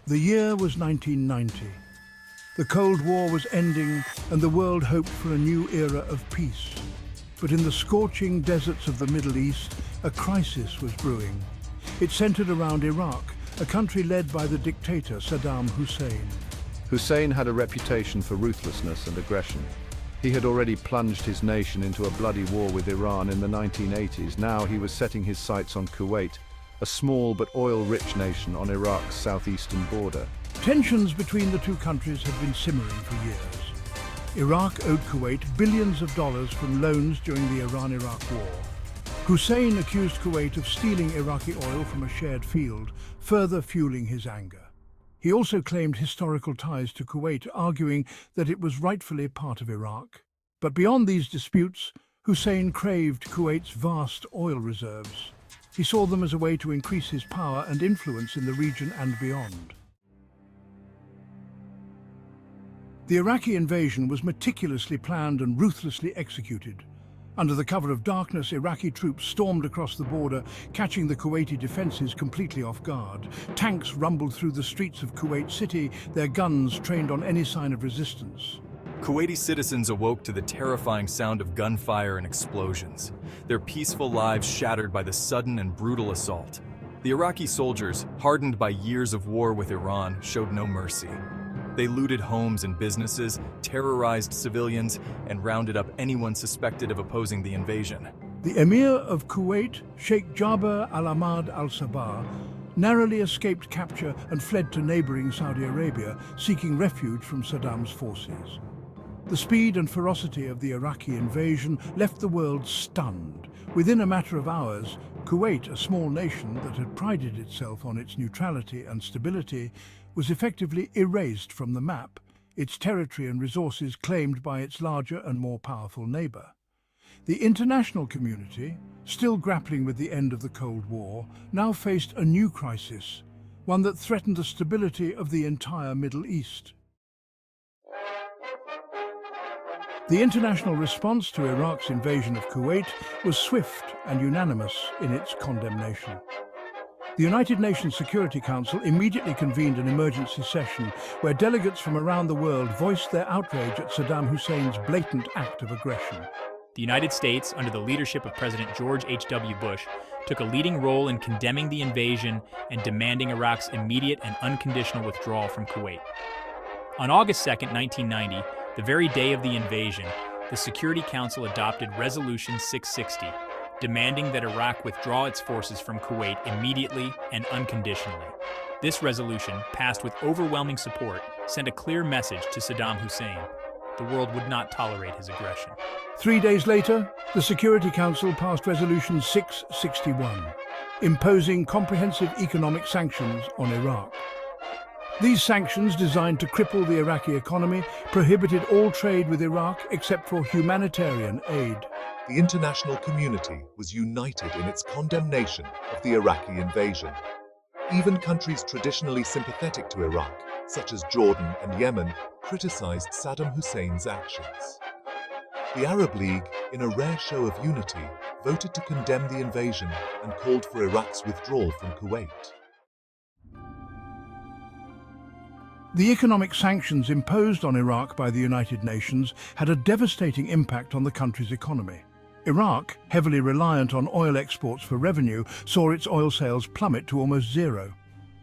The year was 1990. The Cold War was ending and the world hoped for a new era of peace. But in the scorching deserts of the Middle East, a crisis was brewing. It centered around Iraq, a country led by the dictator Saddam Hussein. Hussein had a reputation for ruthlessness and aggression. He had already plunged his nation into a bloody war with Iran in the 1980s. Now he was setting his sights on Kuwait, a small but oil-rich nation on Iraq's southeastern border. Tensions between the two countries had been simmering for years. Iraq owed Kuwait billions of dollars from loans during the Iran-Iraq War. Hussein accused Kuwait of stealing Iraqi oil from a shared field, further fueling his anger. He also claimed historical ties to Kuwait, arguing that it was rightfully part of Iraq. But beyond these disputes, Hussein craved Kuwait's vast oil reserves. He saw them as a way to increase his power and influence in the region and beyond. The Iraqi invasion was meticulously planned and ruthlessly executed. Under the cover of darkness, Iraqi troops stormed across the border, catching the Kuwaiti defenses completely off guard. Tanks rumbled through the streets of Kuwait City, their guns trained on any sign of resistance. Kuwaiti citizens awoke to the terrifying sound of gunfire and explosions, their peaceful lives shattered by the sudden and brutal assault. The Iraqi soldiers, hardened by years of war with Iran, showed no mercy. They looted homes and businesses, terrorized civilians, and rounded up anyone suspected of opposing the invasion. The Emir of Kuwait, Sheikh Jaber al-Ahmad al-Sabah, narrowly escaped capture and fled to neighboring Saudi Arabia, seeking refuge from Saddam's forces. The speed and ferocity of the Iraqi invasion left the world stunned. Within a matter of hours, Kuwait, a small nation that had prided itself on its neutrality and stability, was effectively erased from the map, its territory and resources claimed by its larger and more powerful neighbor. The international community, still grappling with the end of the Cold War, now faced a new crisis, one that threatened the stability of the entire Middle East. The international response to Iraq's invasion of Kuwait was swift and unanimous in its condemnation. The United Nations Security Council immediately convened an emergency session where delegates from around the world voiced their outrage at Saddam Hussein's blatant act of aggression. The United States, under the leadership of President George H.W. Bush, took a leading role in condemning the invasion and demanding Iraq's immediate and unconditional withdrawal from Kuwait. On August 2, 1990, the very day of the invasion, the Security Council adopted Resolution 660, demanding that Iraq withdraw its forces from Kuwait immediately and unconditionally. This resolution, passed with overwhelming support, sent a clear message to Saddam Hussein. The world would not tolerate his aggression. 3 days later, the Security Council passed Resolution 661, imposing comprehensive economic sanctions on Iraq. These sanctions, designed to cripple the Iraqi economy, prohibited all trade with Iraq except for humanitarian aid. The international community was united in its condemnation of the Iraqi invasion. Even countries traditionally sympathetic to Iraq, such as Jordan and Yemen, criticized Saddam Hussein's actions. The Arab League, in a rare show of unity, voted to condemn the invasion and called for Iraq's withdrawal from Kuwait. The economic sanctions imposed on Iraq by the United Nations had a devastating impact on the country's economy. Iraq, heavily reliant on oil exports for revenue, saw its oil sales plummet to almost zero.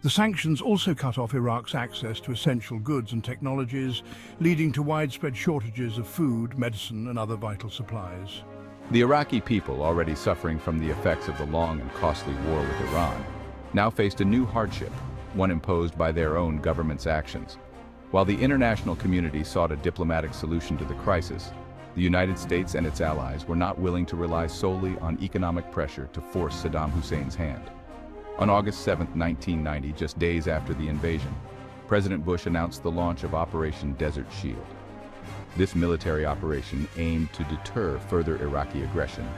The sanctions also cut off Iraq's access to essential goods and technologies, leading to widespread shortages of food, medicine, and other vital supplies. The Iraqi people, already suffering from the effects of the long and costly war with Iran, now faced a new hardship, one imposed by their own government's actions. While the international community sought a diplomatic solution to the crisis, the United States and its allies were not willing to rely solely on economic pressure to force Saddam Hussein's hand. On August 7, 1990, just days after the invasion, President Bush announced the launch of Operation Desert Shield. This military operation aimed to deter further Iraqi aggression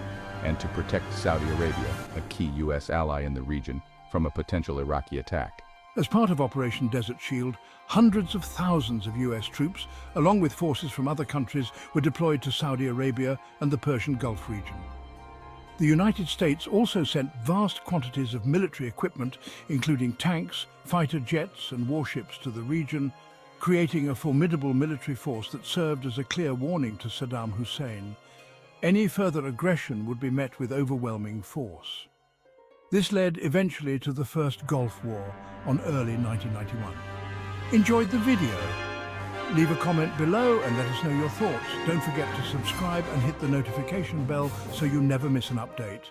and to protect Saudi Arabia, a key U.S. ally in the region, from a potential Iraqi attack. As part of Operation Desert Shield, hundreds of thousands of US troops, along with forces from other countries, were deployed to Saudi Arabia and the Persian Gulf region. The United States also sent vast quantities of military equipment, including tanks, fighter jets and warships to the region, creating a formidable military force that served as a clear warning to Saddam Hussein. Any further aggression would be met with overwhelming force. This led eventually to the First Gulf War on early 1991. Enjoyed the video? Leave a comment below and let us know your thoughts. Don't forget to subscribe and hit the notification bell so you never miss an update.